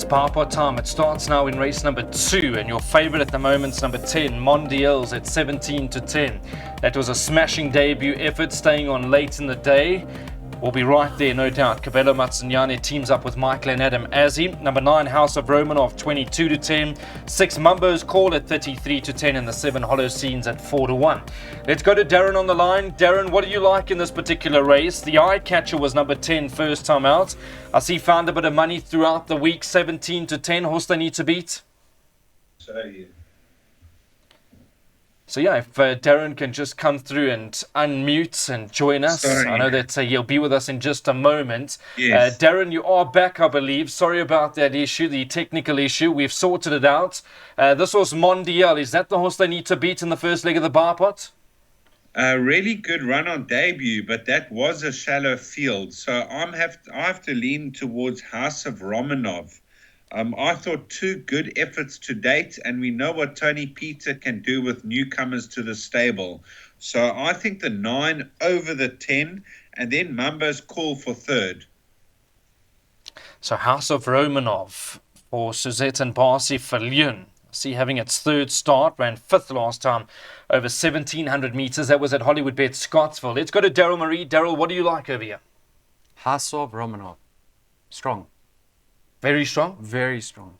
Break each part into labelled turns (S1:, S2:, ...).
S1: It's power time. It starts now in race number 2, and your favorite at the moment is number 10, Mondials at 17 to 10. That was a smashing debut effort, staying on late in the day. We'll be right there, no doubt. Cabello Mazziniani teams up with Michael and Adam Azzi. Number 9, House of Romanov, 22 to 10. 6, Mumbo's Call at 33 to 10, and the 7, Hollow Scenes at 4 to 1. Let's go to Darren on the line. Darren, what do you like in this particular race? The eye catcher was number 10, first time out. I see found a bit of money throughout the week, 17 to 10. Horse they need to beat. So yeah, if Darren can just come through and unmute and join us.
S2: Sorry.
S1: I know that he'll be with us in just a moment.
S2: Yes.
S1: Darren, you are back, I believe. Sorry about that issue, the technical issue. We've sorted it out. This horse, Mondial, is that the horse they need to beat in the first leg of the bar pot?
S2: A really good run on debut, but that was a shallow field. So I have to lean towards House of Romanov. I thought 2 good efforts to date, and we know what Tony Peter can do with newcomers to the stable. So I think the 9 over the 10, and then Mumbo's Call for third.
S1: So House of Romanov for Suzette and Barcy Viljoen. See, having its third start, ran 5th last time over 1,700 meters. That was at Hollywood Bet Scottsville. Let's go to Daryl Marie. Daryl, what do you like over here?
S3: House of Romanov. Strong.
S1: Very strong?
S3: Very strong.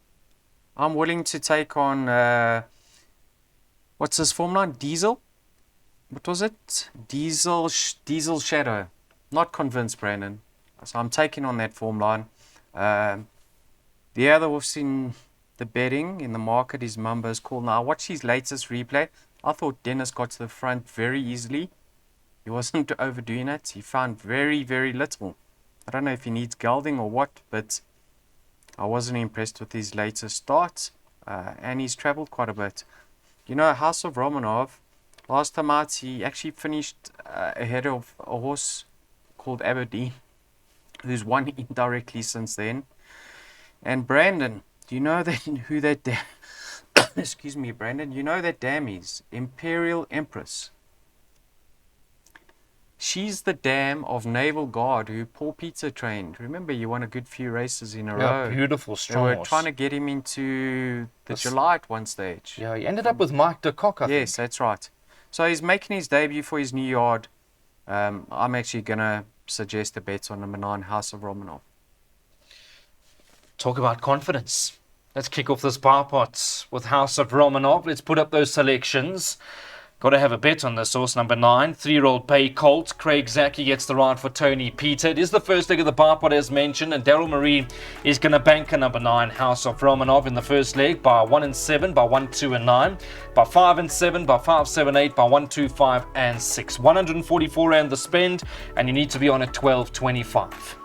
S3: I'm willing to take on, what's his form line? Diesel? What was it? Diesel Shadow. Not convinced, Brandon. So I'm taking on that form line. The other we've in the betting in the market is Mumbo's Call. Now, I watched his latest replay. I thought Dennis got to the front very easily. He wasn't overdoing it. He found very, very little. I don't know if he needs gelding or what, but I wasn't impressed with his latest start, and he's travelled quite a bit. You know, House of Romanov, last time out, he actually finished ahead of a horse called Aberdeen, who's won indirectly since then. And Brandon, do you know that who that dam? Excuse me, Brandon. You know that dam is Imperial Empress. She's the dam of Naval Guard who Paul Peter trained. Remember, he won a good few races in a row.
S1: Beautiful,
S3: They
S1: strong
S3: were
S1: horse.
S3: trying to get him into the July at one stage.
S1: Yeah, he ended up with Mike de Kock, I think.
S3: Yes, that's right. So he's making his debut for his new yard. I'm actually going to suggest a bet on number 9, House of Romanov.
S1: Talk about confidence. Let's kick off this bar pot with House of Romanov. Let's put up those selections. Got to have a bet on this horse, number 9, 3-year-old Bay Colt. Craig Zaki gets the ride for Tony Peter. It is the first leg of the bar pot as mentioned, and Daryl Marie is going to bank a number 9, House of Romanov, in the first leg by 1 and 7, by 1, 2 and 9, by 5 and 7, by 5, 7, 8, by 1, 2, 5 and 6. 144 rand the spend, and you need to be on at 12.25.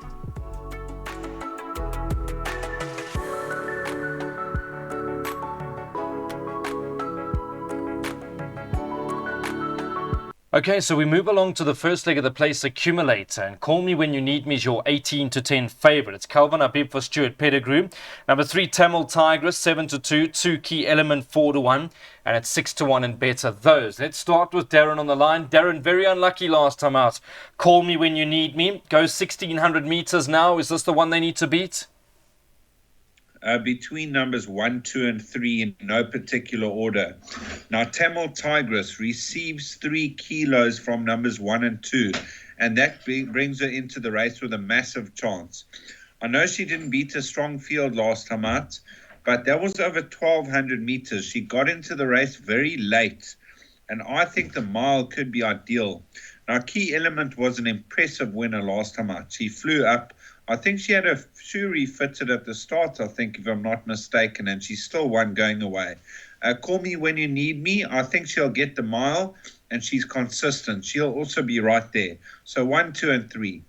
S1: Okay, so we move along to the first leg of the place accumulator, and Call Me When You Need Me is your 18 to 10 favorite. It's Calvin Habib for Stuart Pettigrew. Number 3, Tamil Tigress, 7 to 2, 2 Key Element, 4 to 1, and it's 6 to 1 and better those. Let's start with Darren on the line. Darren, very unlucky last time out. Call Me When You Need Me. Goes 1,600 meters now. Is this the one they need to beat?
S2: Between numbers 1, 2, and 3 in no particular order. Now, Tamil Tigress receives 3 kilos from numbers 1 and 2, and that brings her into the race with a massive chance. I know she didn't beat a strong field last time out, but that was over 1,200 meters. She got into the race very late, and I think the mile could be ideal. Now, Key Element was an impressive winner last time out. She flew up. I think she had a shoe refitted at the start, I think, if I'm not mistaken, and she still won going away. Call Me When You Need Me. I think she'll get the mile, and she's consistent. She'll also be right there. So 1, 2, and 3.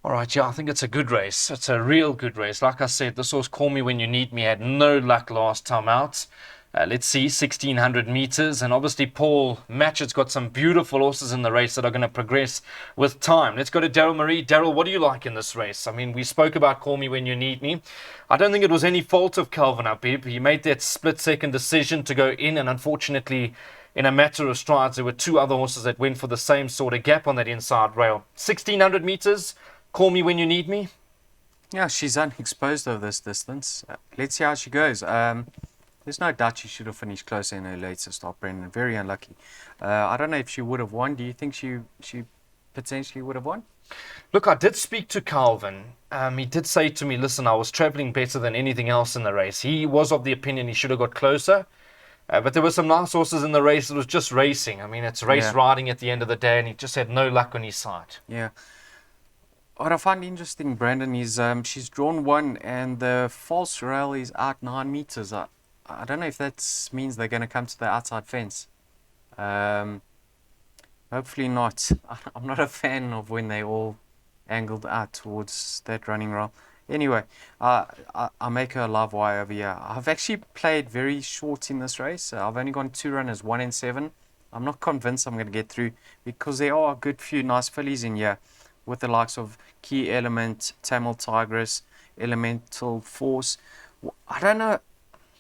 S1: All right, yeah, I think it's a good race. It's a real good race. Like I said, this horse, Call Me When You Need Me, had no luck last time out. Let's see, 1,600 meters. And obviously, Paul Matchett's got some beautiful horses in the race that are going to progress with time. Let's go to Daryl Marie. Daryl, what do you like in this race? I mean, we spoke about Call Me When You Need Me. I don't think it was any fault of Calvin Habib. He made that split-second decision to go in, and unfortunately, in a matter of strides, there were 2 other horses that went for the same sort of gap on that inside rail. 1,600 meters, Call Me When You Need Me.
S3: Yeah, she's unexposed over this distance. Let's see how she goes. There's no doubt she should have finished closer in her later start, Brendan. Very unlucky. I don't know if she would have won. Do you think she potentially would have won?
S1: Look, I did speak to Calvin. He did say to me, listen, I was traveling better than anything else in the race. He was of the opinion he should have got closer. But there were some nice horses in the race. It was just racing. I mean, it's race riding at the end of the day, and he just had no luck on his side.
S3: Yeah. What I find interesting, Brandon, is she's drawn one, and the false rail is out 9 meters. I don't know if that means they're going to come to the outside fence. Hopefully not. I'm not a fan of when they all angled out towards that running rail. Anyway, I make her a live wire over here. I've actually played very short in this race. I've only gone 2 runners, 1 and 7. I'm not convinced I'm going to get through because there are a good few nice fillies in here with the likes of Key Element, Tamil Tigress, Elemental Force. I don't know.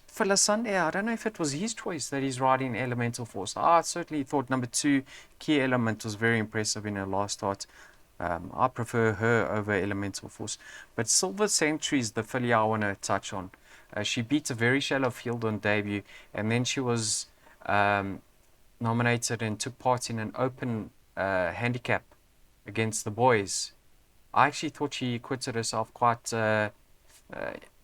S3: Phyllis Sunday, I don't know if it was his choice that he's riding Elemental Force. I certainly thought number 2, Key Element, was very impressive in her last start. I prefer her over Elemental Force. But Silver Century is the filly I want to touch on. She beat a very shallow field on debut, and then she was nominated and took part in an open handicap against the boys. I actually thought she acquitted herself quite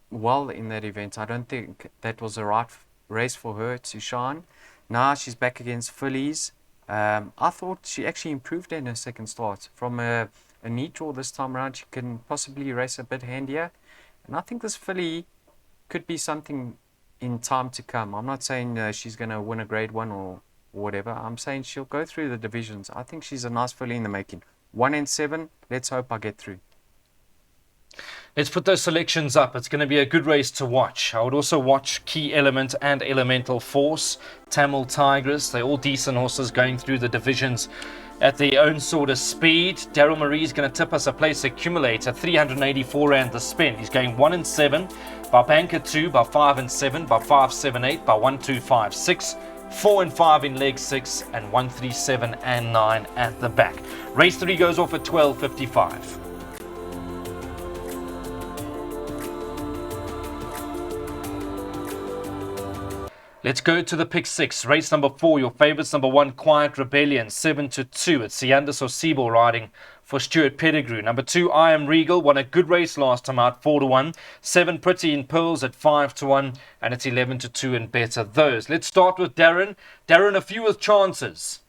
S3: well in that event. I don't think that was the right race for her to shine. Now she's back against fillies. I thought she actually improved in her second start. From a neat draw this time around, she can possibly race a bit handier. And I think this filly could be something in time to come. I'm not saying she's going to win a grade 1 or whatever. I'm saying she'll go through the divisions. I think she's a nice filly in the making. 1 and 7, let's hope I get through.
S1: Let's put those selections up. It's going to be a good race to watch. I would also watch Key Element and Elemental Force, Tamil Tigress. They're all decent horses going through the divisions at their own sort of speed. Daryl Marie's going to tip us a place accumulator, 384 rand the spin. He's going 1 and 7, by Banker 2, by 5 and 7, by 5, 7, 8, by 1, 2, 5, 6, 4 and 5 in leg 6, and 1, 3, 7 and 9 at the back. Race 3 goes off at 12:55. Let's go to the pick 6. Race number 4. Your favourites, number 1, Quiet Rebellion, 7-2. It's Siandis Osibo riding for Stuart Pettigrew. Number 2, I Am Regal, won a good race last time out, 4-1. 7, Pretty in Pearls at 5-1. And it's 11-2 and better those. Let's start with Darren. Darren, a few with chances.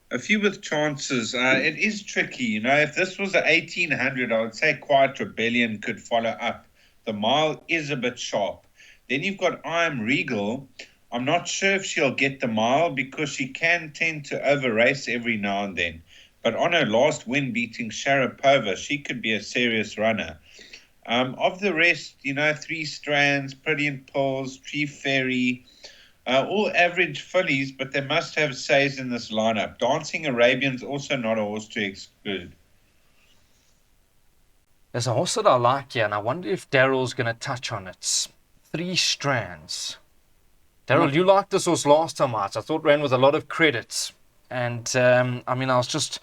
S2: A few with chances. It is tricky. You know, if this was a 1800, I would say Quiet Rebellion could follow up. The mile is a bit sharp. Then you've got I Am Regal. I'm not sure if she'll get the mile because she can tend to over-race every now and then. But on her last win beating Sharapova, she could be a serious runner. Of the rest, you know, 3 Strands, Pretty in Pearls, Tree Fairy, all average fillies, but they must have says in this lineup. Dancing Arabian's also not a horse to exclude.
S1: There's a horse that I like here, and I wonder if Daryl's going to touch on it. 3 Strands. Daryl, you liked this horse last time out. I thought ran with a lot of credit. And, I was just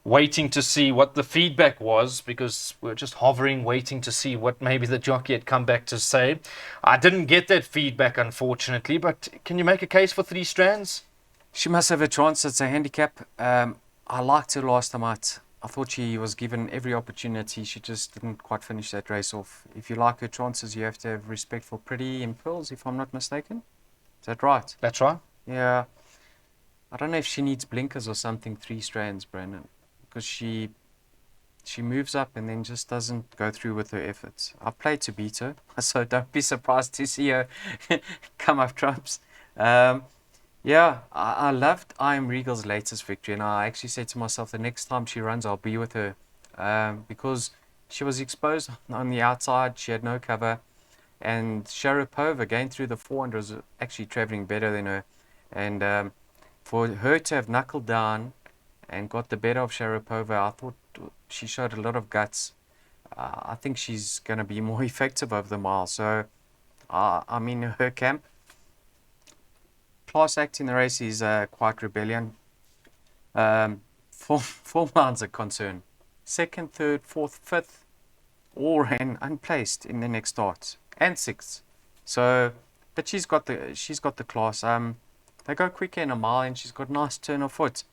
S1: waiting to see what the feedback was because we were just hovering, waiting to see what maybe the jockey had come back to say. I didn't get that feedback, unfortunately, but can you make a case for 3 Strands?
S3: She must have a chance. It's a handicap. I liked her last time out. I thought she was given every opportunity. She just didn't quite finish that race off. If you like her chances, you have to have respect for Pretty in Pearls, if I'm not mistaken. Is that right?
S1: That's right.
S3: Yeah. I don't know if she needs blinkers or something, 3 Strands, Brandon. Because she moves up and then just doesn't go through with her efforts. I've played to beat her, so don't be surprised to see her come up trumps. Yeah, I loved I Am Regal's latest victory, and I actually said to myself the next time she runs, I'll be with her because she was exposed on the outside. She had no cover, and Sharapova going through the 400 was actually traveling better than her, and for her to have knuckled down and got the better of Sharapova, I thought she showed a lot of guts. I think she's going to be more effective over the mile, so I'm in her camp. Class act in the race is Quiet Rebellion. Form lines are concerned. 2nd, 3rd, 4th, 5th, all ran unplaced in the next start and sixth. So, but she's got the class. They go quicker in a mile, and she's got nice turn of foot.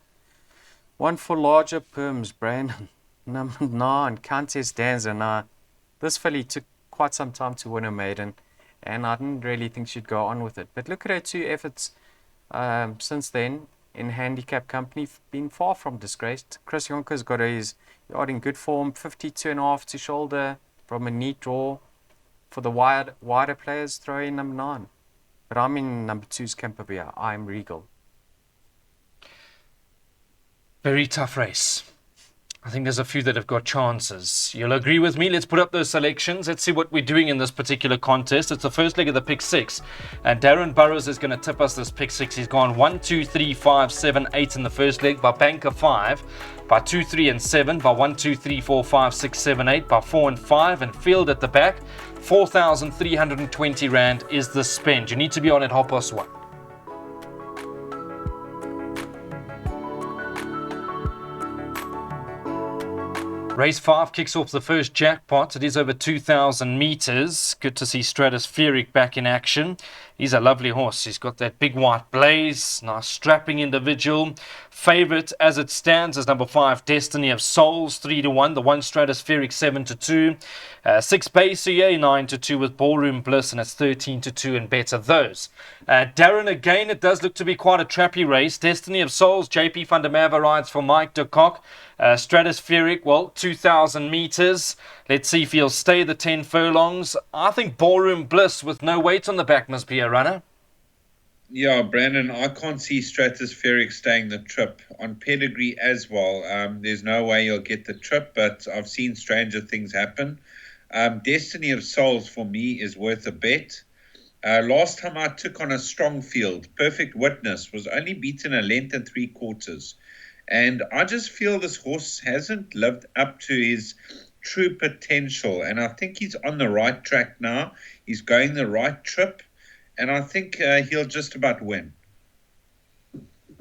S3: One for larger perms, Brandon. Number 9, Countess Danza. Now, this filly took quite some time to win a maiden, and I didn't really think she'd go on with it. But look at her 2 efforts since then in handicap company, been far from disgraced. Chris Jonker's got his yard in good form, 52.5 to shoulder from a neat draw. For the wider players, throw in number 9. But I'm in number 2's Campovia. I'm Regal.
S1: Very tough race. I think there's a few that have got chances. You'll agree with me. Let's put up those selections. Let's see what we're doing in this particular contest. It's the first leg of the pick 6. And Darren Burrows is going to tip us this pick 6. He's gone 1, 2, 3, 5, 7, 8 in the first leg by banker 5, by 2, 3, and 7, by 1, 2, 3, 4, 5, 6, 7, 8, by 4 and 5, and field at the back. 4,320 Rand is the spend. You need to be on at 1:30. Race 5 kicks off the first jackpot. It is over 2,000 meters. Good to see Stratospheric back in action. He's a lovely horse. He's got that big white blaze, nice strapping individual. Favorite as it stands is number 5, Destiny of Souls, 3-1. The 1 Stratospheric, 7-2. 6 Bayesier, 9-2 with Ballroom Bliss, and it's 13-2 and better those. Darren, again, it does look to be quite a trappy race. Destiny of Souls, JP van der Merwe rides for Mike de Kock. Stratospheric, well, 2,000 meters. Let's see if he'll stay the 10 furlongs. I think Ballroom Bliss with no weight on the back must be a runner.
S2: Yeah, Brandon, I can't see Stratospheric staying the trip. On pedigree as well, there's no way you'll get the trip, but I've seen stranger things happen. Destiny of Souls, for me, is worth a bet. Last time I took on a strong field, Perfect Witness was only beaten a length and 3/4. And I just feel this horse hasn't lived up to his true potential. And I think he's on the right track now. He's going the right trip. And I think he'll just about win.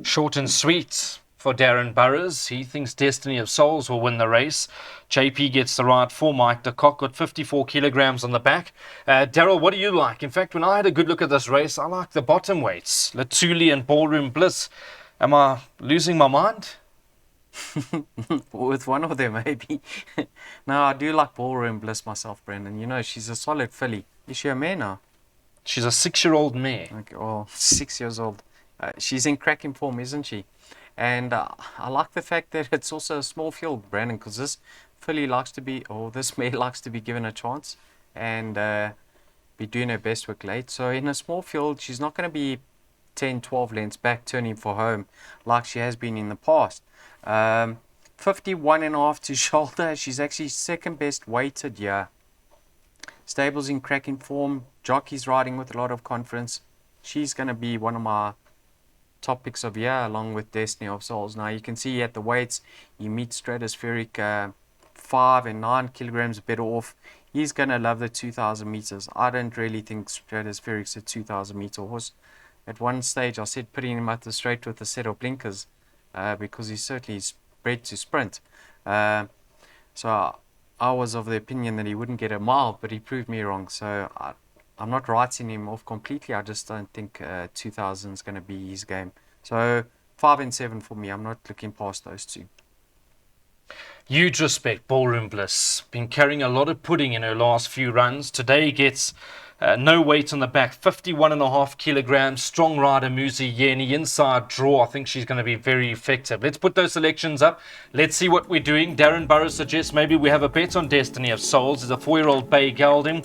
S1: Short and sweet for Darren Burrows. He thinks Destiny of Souls will win the race. JP gets the ride for Mike de Kock, got 54 kilograms on the back. Daryl, what do you like? In fact, when I had a good look at this race, I like the bottom weights, Latuli and Ballroom Bliss. Am I losing my mind?
S3: With one of them, maybe. No, I do like Ballroom Bliss myself, Brendan. You know, she's a solid filly. Is she a mare now?
S1: She's a 6-year-old mare.
S3: Okay, well, 6 years old. She's in cracking form, isn't she? And I like the fact that it's also a small field, Brandon, because this filly likes to be, or this mare likes to be given a chance and be doing her best work late. So in a small field, she's not going to be 10, 12 lengths back turning for home like she has been in the past. 51.5 to shoulder. She's actually second best weighted here. Stable's in cracking form. Jockey's riding with a lot of confidence. She's going to be one of my top picks of year along with Destiny of Souls. Now you can see at the weights, you meet Stratospheric 5 and 9 kilograms better off. He's going to love the 2,000 meters. I don't really think Stratospheric's a 2,000 meter horse. At one stage I said putting him at the straight with a set of blinkers because he's certainly bred to sprint. So I was of the opinion that he wouldn't get a mile, but he proved me wrong. So I'm not writing him off completely. I just don't think 2000 is going to be his game. So 5 and 7 for me. I'm not looking past those two.
S1: Huge respect, Ballroom Bliss. Been carrying a lot of pudding in her last few runs. Today gets no weight on the back, 51.5 kilograms. Strong rider Muzi Yeni. Inside draw, I think she's going to be very effective. Let's put those selections up. Let's see what we're doing. Darren Burrows suggests maybe we have a bet on Destiny of Souls. There's a 4-year-old bay gelding.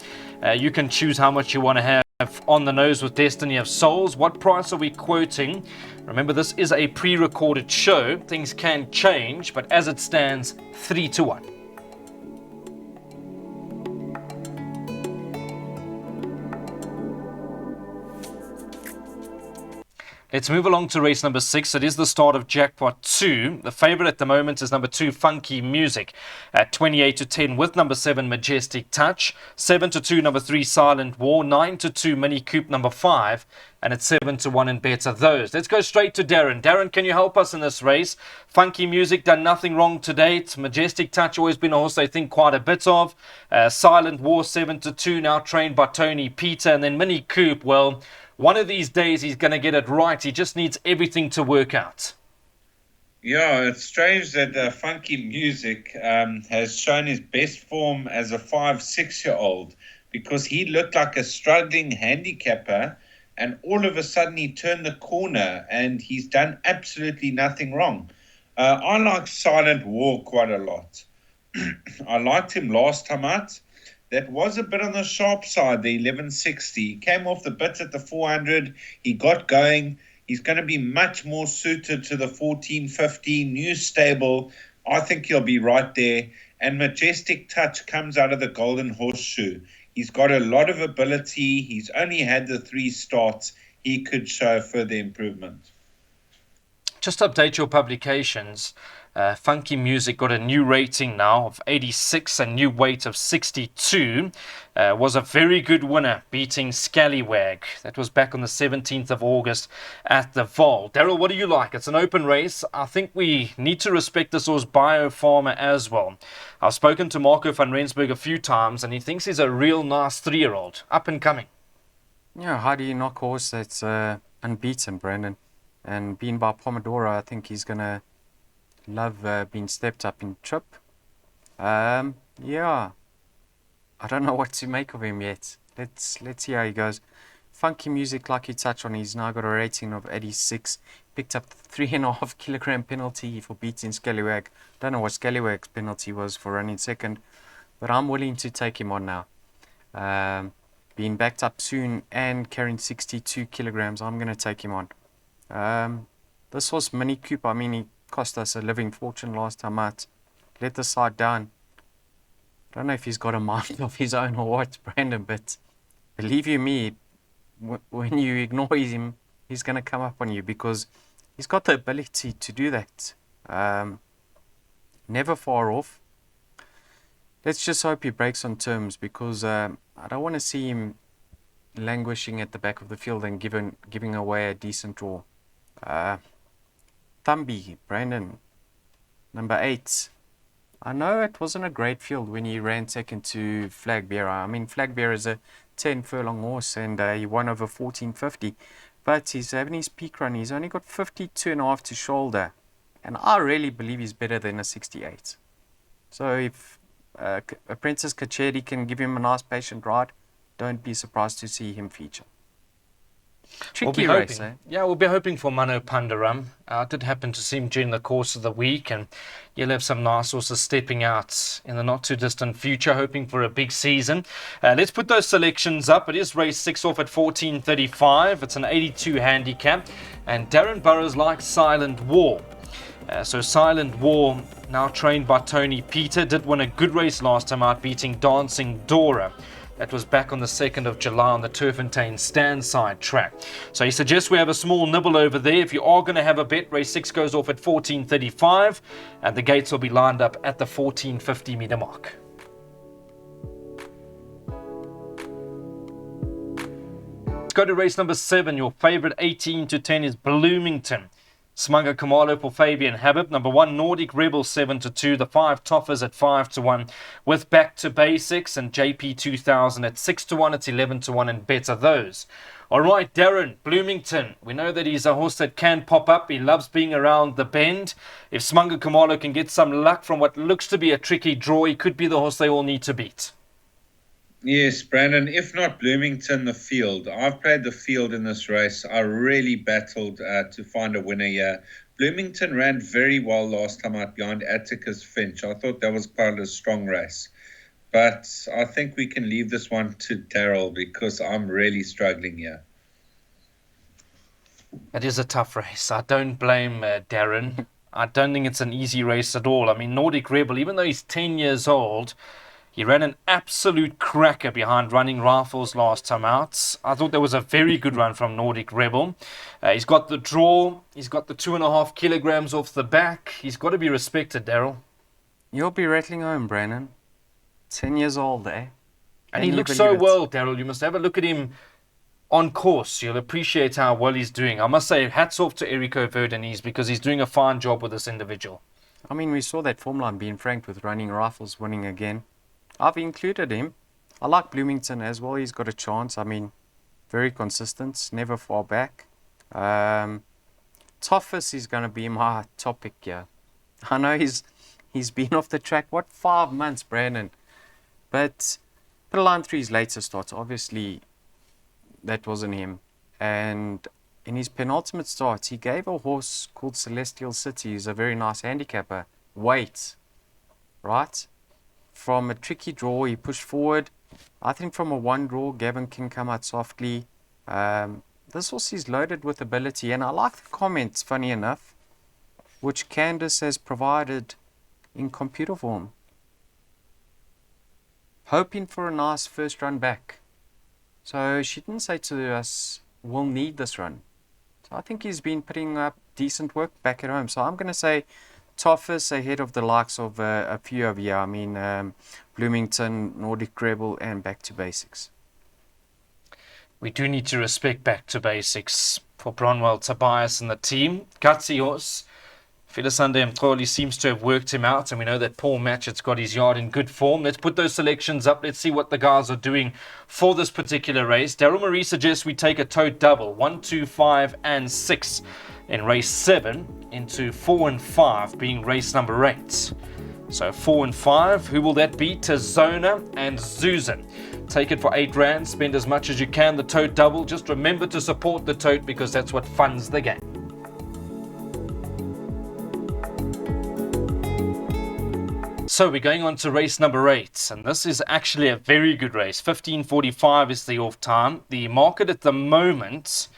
S1: You can choose how much you want to have on the nose with Destiny of Souls. What price are we quoting? Remember, this is a pre-recorded show. Things can change, but as it stands, 3-1. Let's move along to race number 6. It is the start of Jackpot 2. The favourite at the moment is number 2, Funky Music, at 28 to 10, with number 7, Majestic Touch, 7 to 2, number 3, Silent War, 9 to 2, Mini Coupe number 5, and it's 7 to 1 and better those. Let's go straight to Darren. Darren, can you help us in this race? Funky Music done nothing wrong to date. Majestic Touch always been a horse I think quite a bit of. Silent War 7 to 2, now trained by Tony Peter, and then Mini Coupe, well, one of these days he's going to get it right. He just needs everything to work out.
S2: Yeah, it's strange that Funky Music has shown his best form as a 5-6-year-old, because he looked like a struggling handicapper, and all of a sudden he turned the corner and he's done absolutely nothing wrong. I like Silent War quite a lot. I liked him last time out. That was a bit on the sharp side, the 1160. He came off the bit at the 400. He got going. He's going to be much more suited to the 1450 new stable. I think he'll be right there. And Majestic Touch comes out of the Golden Horseshoe. He's got a lot of ability. He's only had the 3 starts. He could show further improvement.
S1: Just to update your publications, Funky Music got a new rating now of 86, a new weight of 62. Was a very good winner, beating Scallywag. That was back on the 17th of August at the Vaal. Daryl, what do you like? It's an open race. I think we need to respect this horse Biofarmer as well. I've spoken to Marco van Rensburg a few times, and he thinks he's a real nice 3-year-old, up and coming.
S3: Yeah, how do you knock a horse that's unbeaten, Brandon? And being by Pomodoro, I think he's going to love being stepped up in trip. Yeah, I don't know what to make of him yet. Let's see how he goes. Funky Music, like you touched on, he's now got a rating of 86. Picked up the 3.5 kilogram penalty for beating Scallywag. Don't know what Scallywag's penalty was for running second, but I'm willing to take him on now. Being backed up soon and carrying 62 kilograms, I'm going to take him on. This was Mini Coupe. I mean, he cost us a living fortune last time out. Let the side down. Don't know if he's got a mind of his own or what, Brandon, but believe you me, when you ignore him, he's going to come up on you, because he's got the ability to do that. Never far off. Let's just hope he breaks on terms, because I don't want to see him languishing at the back of the field and giving away a decent draw. Thumby, Brandon, number 8. I know it wasn't a great field when he ran second to Flag Bearer. I mean, Flag Bearer is a 10 furlong horse, and he won over 1450. But he's having his peak run. He's only got 52.5 to shoulder. And I really believe he's better than a 68. So if Apprentice Kachedi can give him a nice patient ride, don't be surprised to see him feature. Tricky race, eh?
S1: Yeah, we'll be hoping for Mano Pandaram. I did happen to see him during the course of the week, and you'll have some nice horses stepping out in the not too distant future, hoping for a big season. Let's put those selections up. It is race 6 off at 14.35. It's an 82 handicap, and Darren Burrows likes Silent War. So Silent War, now trained by Tony Peter, did win a good race last time out, beating Dancing Dora. That was back on the 2nd of July on the Turffontein Standside track. So he suggests we have a small nibble over there. If you are going to have a bet, race 6 goes off at 14.35, and the gates will be lined up at the 14.50 meter mark. Let's go to race number 7. Your favorite 18 to 10 is Bloomington. Smunger Kamalo for Fabian Habib. Number 1, Nordic Rebel 7 to 2. The 5 Toffers at 5 to 1. With Back to Basics and JP 2000 at 6 to 1. It's 11 to 1 and better those. All right, Darren, Bloomington. We know that he's a horse that can pop up. He loves being around the bend. If Smunger Kamalo can get some luck from what looks to be a tricky draw, he could be the horse they all need to beat.
S2: Yes, Brandon, if not Bloomington, the field. I've played the field in this race. I really battled to find a winner here. Bloomington ran very well last time out behind Atticus Finch. I thought that was quite a strong race. But I think we can leave this one to Daryl, because I'm really struggling here.
S1: It is a tough race. I don't blame Darren. I don't think it's an easy race at all. I mean, Nordic Rebel, even though he's 10 years old, He ran an absolute cracker behind Running Rifles last time out. I thought that was a very good run from Nordic Rebel. He's got the draw. He's got the 2.5 kilograms off the back. He's got to be respected, Daryl.
S3: You'll be rattling home, Brandon. 10 years old, eh?
S1: And he looks so well, Daryl. You must have a look at him on course. You'll appreciate how well he's doing. I must say, hats off to Erico Verdenez because he's doing a fine job with this individual.
S3: I mean, we saw that form line being franked with Running Rifles winning again. I've included him. I like Bloomington as well. He's got a chance. I mean, very consistent, never far back. Toughest is going to be my topic here. I know he's been off the track, 5 months, Brandon? But line 3's later starts, obviously that wasn't him. And in his penultimate start, he gave a horse called Celestial City, who's a very nice handicapper, weight, right? From a tricky draw, he pushed forward. I think from a 1 draw, Gavin can come out softly. This horse is loaded with ability, and I like the comments, funny enough, which Candice has provided in computer form. Hoping for a nice first run back. So she didn't say to us, we'll need this run. So I think he's been putting up decent work back at home. So I'm going to say toughest ahead of the likes of a few of you. I mean, Bloomington, Nordic Rebel, and Back to Basics.
S1: We do need to respect Back to Basics for Bronwell, Tobias and the team. Gutsy horse. Filisande Mtoli seems to have worked him out, and we know that Paul Matchett's got his yard in good form. Let's put those selections up. Let's see what the guys are doing for this particular race. Daryl Marie suggests we take a tote double, 1, 2, 5, and 6 in race 7 into 4 and 5 being race number 8. So 4 and 5, who will that be? Tazona and Zuzan. Take it for 8 rand, spend as much as you can, the tote double. Just remember to support the tote because that's what funds the game. So we're going on to race number 8, and this is actually a very good race. 15:45 is the off time. The market at the moment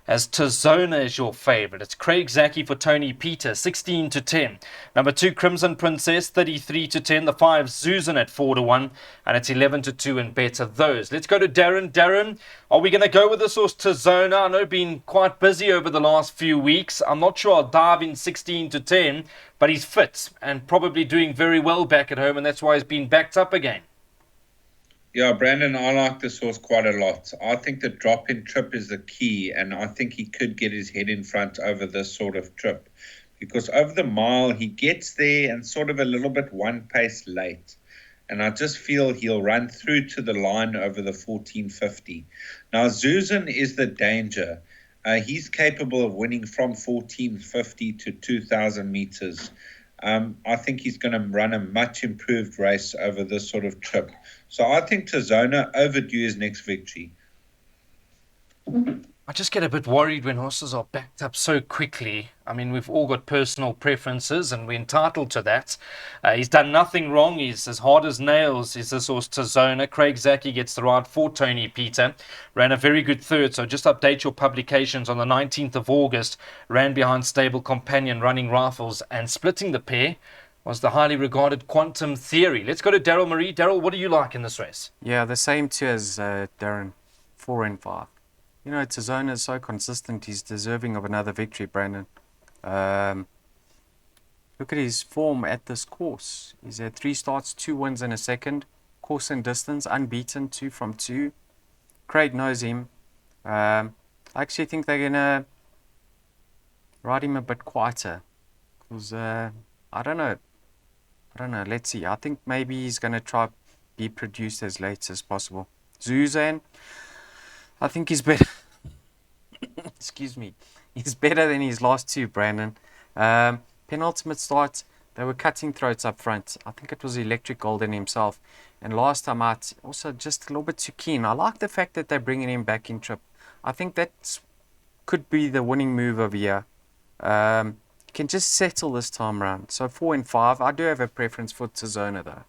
S1: as Tazona is your favourite. It's Craig Zaki for Tony Peter, 16-10. Number 2, Crimson Princess, 33-10. The 5, Zuzan at 4-1. And it's 11-2 and better those. Let's go to Darren. Darren, are we going to go with this horse Tazona? I know been quite busy over the last few weeks. I'm not sure I'll dive in 16-10, but he's fit and probably doing very well back at home, and that's why he's been backed up again.
S2: Yeah, Brandon, I like this horse quite a lot. I think the drop-in trip is the key, and I think he could get his head in front over this sort of trip. Because over the mile, he gets there and sort of a little bit one pace late. And I just feel he'll run through to the line over the 1450. Now, Zuzan is the danger. He's capable of winning from 1450 to 2,000 meters. I think he's going to run a much improved race over this sort of trip. So I think Tazona overdue his next victory.
S1: I just get a bit worried when horses are backed up so quickly. I mean, we've all got personal preferences and we're entitled to that. He's done nothing wrong. He's as hard as nails. Is this horse Tazona. Craig Zaki gets the ride for Tony Peter. Ran a very good third, so just update your publications on the 19th of August. Ran behind stable companion Running Rifles, and splitting the pair was the highly regarded Quantum Theory. Let's go to Daryl Marie. Daryl, what do you like in this race?
S3: Yeah, the same too as Darren, 4 and 5. You know, Tazona is so consistent. He's deserving of another victory, Brandon. Look at his form at this course. He's had 3 starts, 2 wins and a second. Course and distance, unbeaten, 2 from 2. Craig knows him. I actually think they're going to ride him a bit quieter. Because, I don't know. Let's see. I think maybe he's going to try be produced as late as possible. Zuzan, I think he's better. Excuse me. He's better than his last 2, Brandon. Penultimate start, they were cutting throats up front. I think it was Electric Golden himself. And last time out, also just a little bit too keen. I like the fact that they're bringing him back in trip. I think that could be the winning move over here. Can just settle this time around. So 4 and 5. I do have a preference for Tazona though.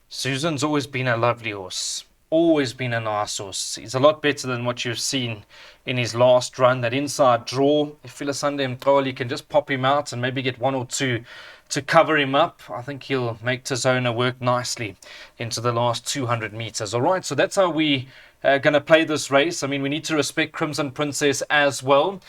S1: Susan's always been a lovely horse. always been a nice horse. He's a lot better than what you've seen in his last run. That inside draw, if Sunday Mtoli can just pop him out and maybe get 1 or 2 to cover him up, I think he'll make Tizona work nicely into the last 200 meters. All right, so that's how we going to play this race. I mean, we need to respect Crimson Princess as well.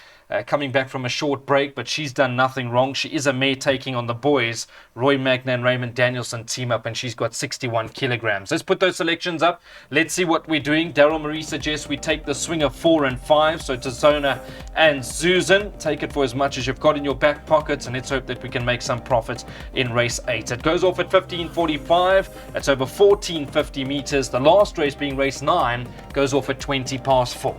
S1: Coming back from a short break, but she's done nothing wrong. She is a mare taking on the boys. Roy Magna and Raymond Danielson team up, and she's got 61 kilograms. Let's put those selections up. Let's see what we're doing. Daryl Marie suggests we take the swing of 4 and 5. So Tizona and Susan. Take it for as much as you've got in your back pockets, and let's hope that we can make some profit in race 8. It goes off at 15:45. It's over 1450 meters. The last race being race 9 goes off at 20 past 4.